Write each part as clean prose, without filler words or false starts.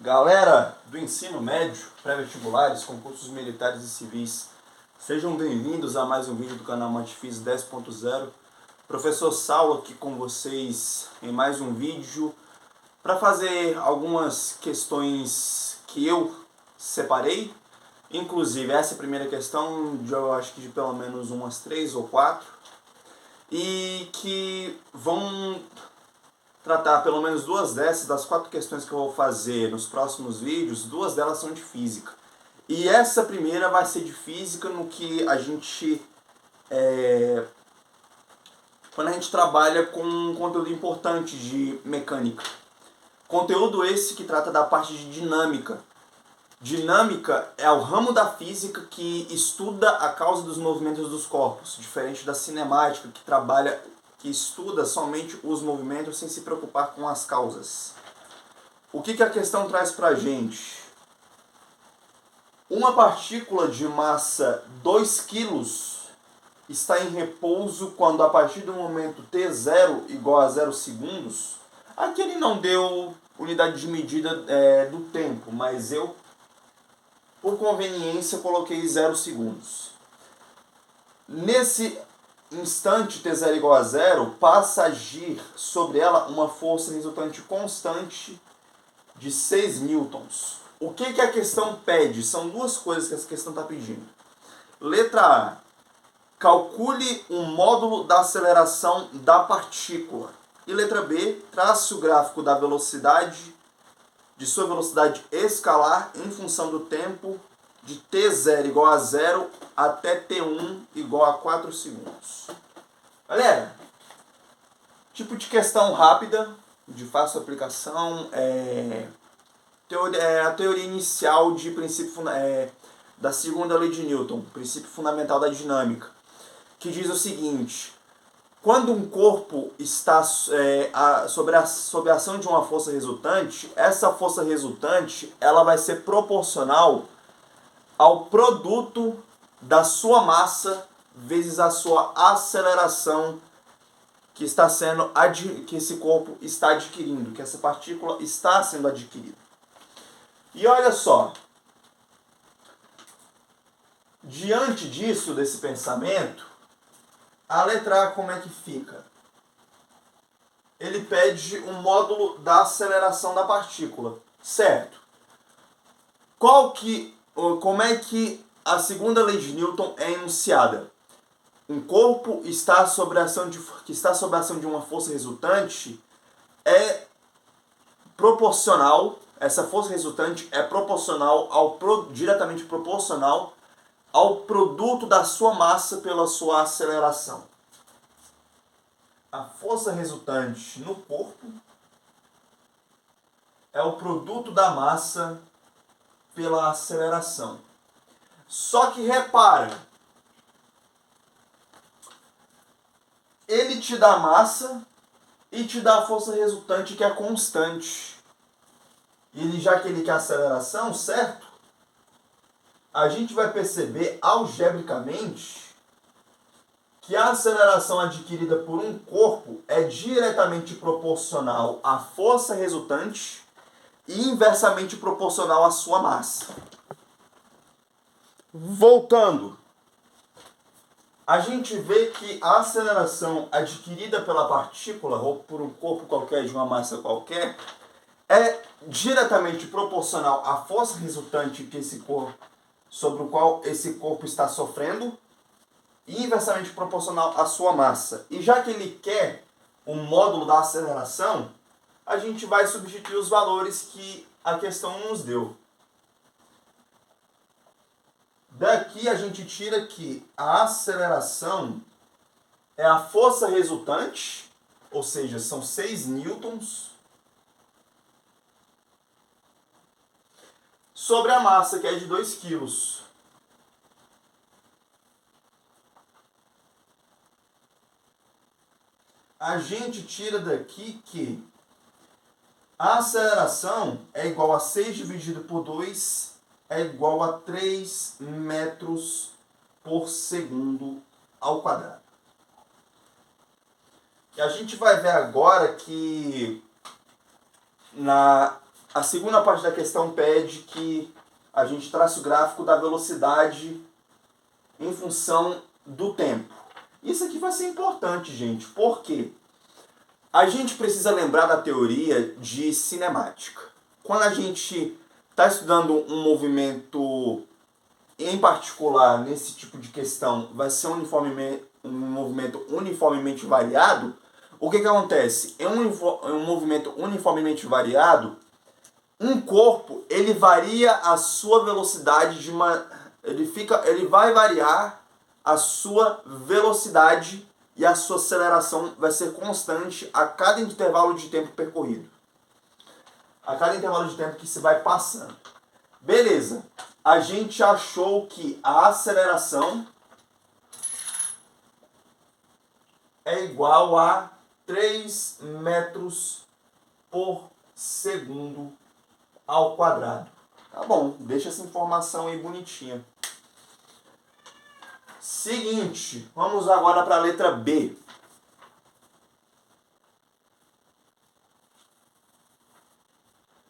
Galera do ensino médio, pré-vestibulares, concursos militares e civis, sejam bem-vindos a mais um vídeo do canal Matfis 10.0. Professor Saulo aqui com vocês em mais um vídeo para fazer algumas questões que eu separei. Inclusive, essa primeira questão, eu acho que de pelo menos umas 3 ou 4, e que vão tratar pelo menos duas dessas, das 4 questões que eu vou fazer nos próximos vídeos, 2 delas são de física. E essa primeira vai ser de física no que a gente... quando a gente trabalha com um conteúdo importante de mecânica. Conteúdo esse que trata da parte de dinâmica. Dinâmica é o ramo da física que estuda a causa dos movimentos dos corpos, diferente da cinemática, que estuda somente os movimentos sem se preocupar com as causas. O que a questão traz pra gente? Uma partícula de massa 2 kg está em repouso quando a partir do momento t0 igual a 0 segundos, aqui ele não deu unidade de medida do tempo, mas eu, por conveniência, coloquei 0 segundos. Nesse instante t0 igual a 0, passa a agir sobre ela uma força resultante constante de 6 newtons. O que a questão pede? São 2 coisas que essa questão está pedindo. Letra A. Calcule um módulo da aceleração da partícula. E letra B. Trace o gráfico da velocidade, de sua velocidade escalar em função do tempo de t0 igual a 0 até t1 igual a 4 segundos. Galera, tipo de questão rápida, de fácil aplicação, a teoria inicial de princípio da segunda lei de Newton, princípio fundamental da dinâmica, que diz o seguinte: quando um corpo está sob a ação de uma força resultante, essa força resultante ela vai ser proporcional ao produto da sua massa vezes a sua aceleração que esse corpo está adquirindo, que essa partícula está sendo adquirida. E olha só, diante disso, desse pensamento, a letra A como é que fica? Ele pede um módulo da aceleração da partícula, certo? Como é que a segunda lei de Newton é enunciada? Um corpo que está sob a ação de uma força resultante é proporcional, essa força resultante é diretamente proporcional ao produto da sua massa pela sua aceleração. A força resultante no corpo é o produto da massa pela aceleração. Só que repara, ele te dá massa e te dá a força resultante que é constante. Já que ele quer aceleração, certo? A gente vai perceber algebricamente que a aceleração adquirida por um corpo é diretamente proporcional à força resultante e inversamente proporcional à sua massa. Voltando, a gente vê que a aceleração adquirida pela partícula ou por um corpo qualquer de uma massa qualquer é diretamente proporcional à força resultante sobre o qual esse corpo está sofrendo e inversamente proporcional à sua massa. E já que ele quer um módulo da aceleração, a gente vai substituir os valores que a questão nos deu. Daqui a gente tira que a aceleração é a força resultante, ou seja, são 6 newtons, sobre a massa, que é de 2 kg. A gente tira daqui que a aceleração é igual a 6 dividido por 2 é igual a 3 metros por segundo ao quadrado. E a gente vai ver agora que A segunda parte da questão pede que a gente trace o gráfico da velocidade em função do tempo. Isso aqui vai ser importante, gente, porque a gente precisa lembrar da teoria de cinemática. Quando a gente está estudando um movimento em particular, nesse tipo de questão, vai ser um movimento uniformemente variado, o que acontece? Em um movimento uniformemente variado, um corpo ele varia a sua velocidade ele vai variar a sua velocidade e a sua aceleração vai ser constante a cada intervalo de tempo percorrido. A cada intervalo de tempo que se vai passando. Beleza. A gente achou que a aceleração é igual a 3 metros por segundo ao quadrado. Tá bom, deixa essa informação aí bonitinha. Seguinte, vamos agora para a letra B.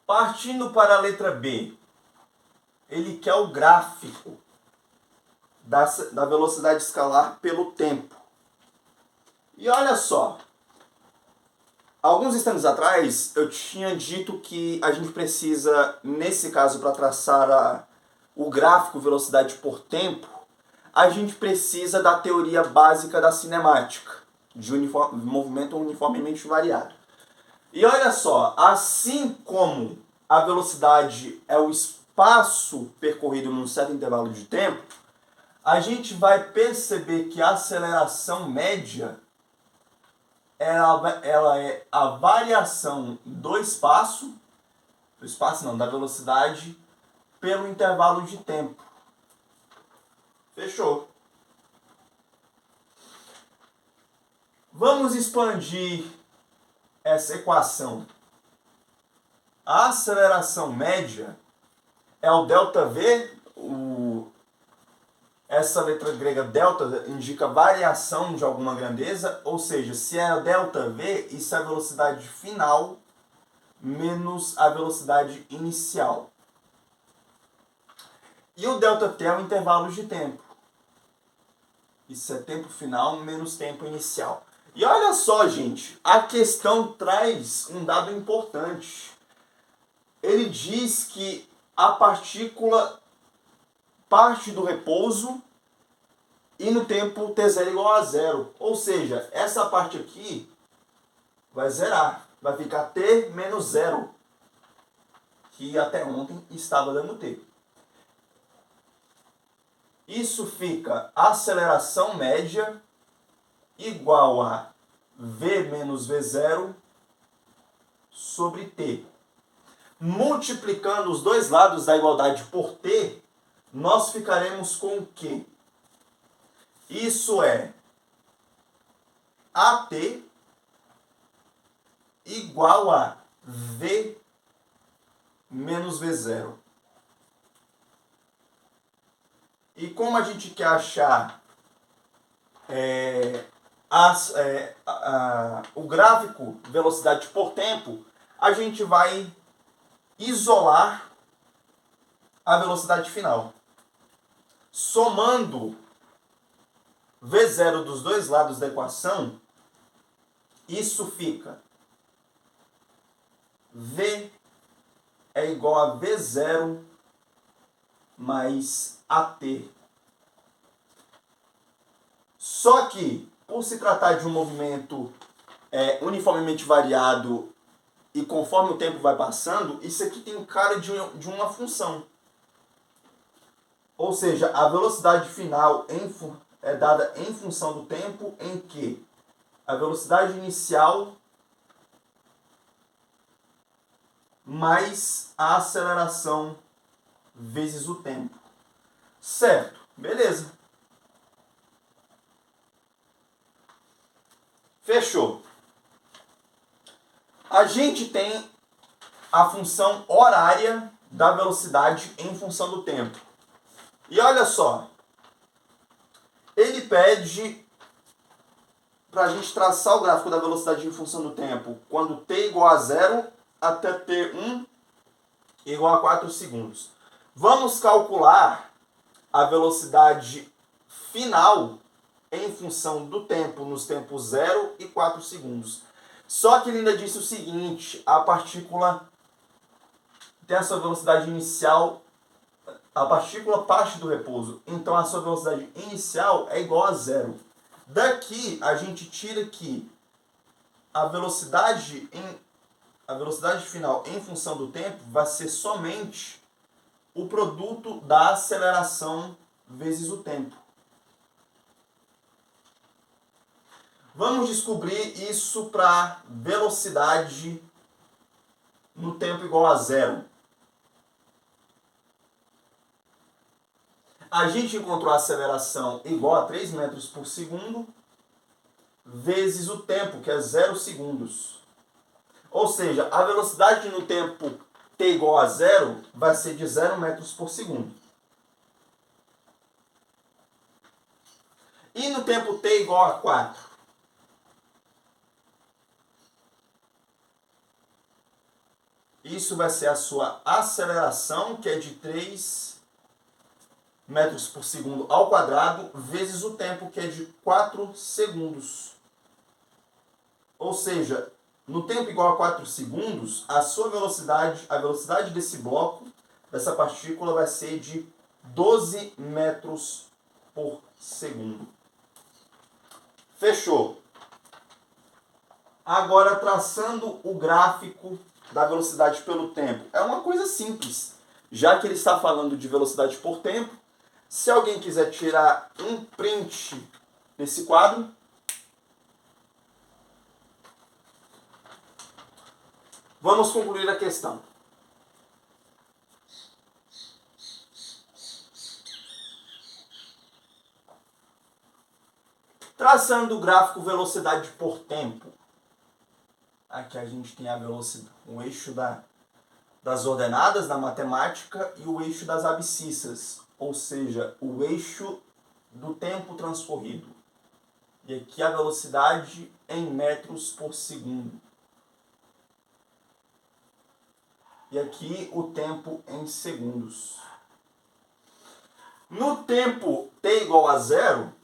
Partindo para a letra B, ele quer o gráfico da velocidade escalar pelo tempo. E olha só, alguns instantes atrás eu tinha dito que a gente precisa, nesse caso, para traçar o gráfico velocidade por tempo, a gente precisa da teoria básica da cinemática, de movimento uniformemente variado. E olha só, assim como a velocidade é o espaço percorrido num certo intervalo de tempo, a gente vai perceber que a aceleração média ela é a variação do espaço não, da velocidade pelo intervalo de tempo. Fechou. Vamos expandir essa equação. A aceleração média é o ΔV, essa letra grega delta indica variação de alguma grandeza, ou seja, se é ΔV, isso é a velocidade final menos a velocidade inicial. E o ΔT é o intervalo de tempo. Isso é tempo final menos tempo inicial. E olha só, gente, a questão traz um dado importante. Ele diz que a partícula parte do repouso e no tempo t0 igual a zero. Ou seja, essa parte aqui vai zerar. Vai ficar t menos zero, que até ontem estava dando t. Isso fica aceleração média igual a v menos v0 sobre t. Multiplicando os dois lados da igualdade por t, nós ficaremos com o quê? Isso é AT igual a v menos v0. E como a gente quer achar o gráfico velocidade por tempo, a gente vai isolar a velocidade final. Somando V0 dos dois lados da equação, isso fica V é igual a V0 mais AT. Só que, por se tratar de um movimento uniformemente variado e conforme o tempo vai passando, isso aqui tem cara de uma função. Ou seja, a velocidade final é dada em função do tempo em que a velocidade inicial mais a aceleração vezes o tempo. Certo? Beleza. Fechou. A gente tem a função horária da velocidade em função do tempo. E olha só, ele pede para a gente traçar o gráfico da velocidade em função do tempo quando t igual a zero até t1 igual a 4 segundos. Vamos calcular a velocidade final em função do tempo, nos tempos 0 e 4 segundos. Só que ele ainda disse o seguinte, a partícula tem a sua velocidade inicial, a partícula parte do repouso, então a sua velocidade inicial é igual a 0. Daqui a gente tira que a velocidade final em função do tempo vai ser somente o produto da aceleração vezes o tempo. Vamos descobrir isso para velocidade no tempo igual a 0. A gente encontrou a aceleração igual a 3 metros por segundo vezes o tempo, que é 0 segundos. Ou seja, a velocidade no tempo t igual a 0 vai ser de 0 metros por segundo. E no tempo t igual a 4? Isso vai ser a sua aceleração, que é de 3 metros por segundo ao quadrado, vezes o tempo, que é de 4 segundos. Ou seja, no tempo igual a 4 segundos, a sua velocidade, a velocidade desse bloco, dessa partícula, vai ser de 12 metros por segundo. Fechou. Agora, traçando o gráfico da velocidade pelo tempo. É uma coisa simples. Já que ele está falando de velocidade por tempo, se alguém quiser tirar um print desse quadro, vamos concluir a questão. Traçando o gráfico velocidade por tempo. Aqui a gente tem a velocidade, o eixo das ordenadas da matemática e o eixo das abscissas, ou seja, o eixo do tempo transcorrido. E aqui a velocidade em metros por segundo. E aqui o tempo em segundos. No tempo t igual a 0,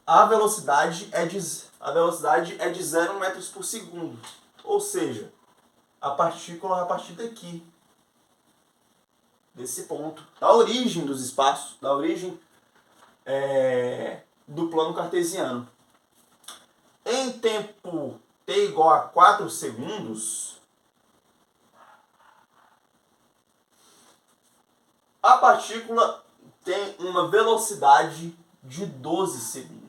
a velocidade é de 0 metros por segundo. Ou seja, a partícula vai partir daqui, desse ponto, da origem dos espaços, da origem do plano cartesiano. Em tempo t igual a 4 segundos, a partícula tem uma velocidade de 12 segundos.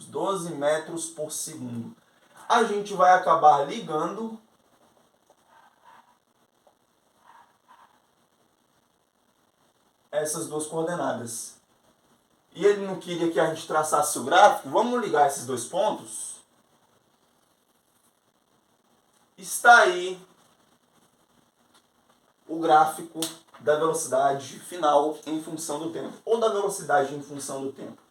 12 metros por segundo. A gente vai acabar ligando essas duas coordenadas. E ele não queria que a gente traçasse o gráfico. Vamos ligar esses dois pontos. Está aí o gráfico da velocidade final em função do tempo, ou da velocidade em função do tempo.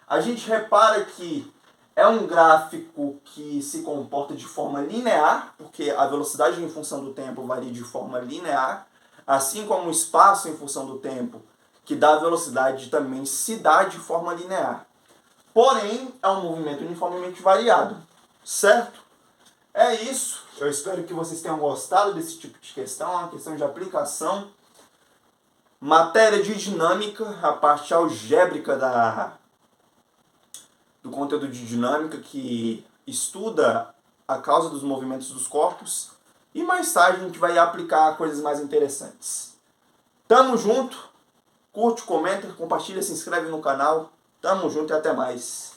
A gente repara que é um gráfico que se comporta de forma linear, porque a velocidade em função do tempo varia de forma linear, assim como o espaço em função do tempo, que dá velocidade, também se dá de forma linear. Porém, é um movimento uniformemente variado, certo? É isso. Eu espero que vocês tenham gostado desse tipo de questão, uma questão de aplicação. Matéria de dinâmica, a parte algébrica do conteúdo de dinâmica, que estuda a causa dos movimentos dos corpos. E mais tarde a gente vai aplicar coisas mais interessantes. Tamo junto. Curte, comenta, compartilha, se inscreve no canal. Tamo junto e até mais.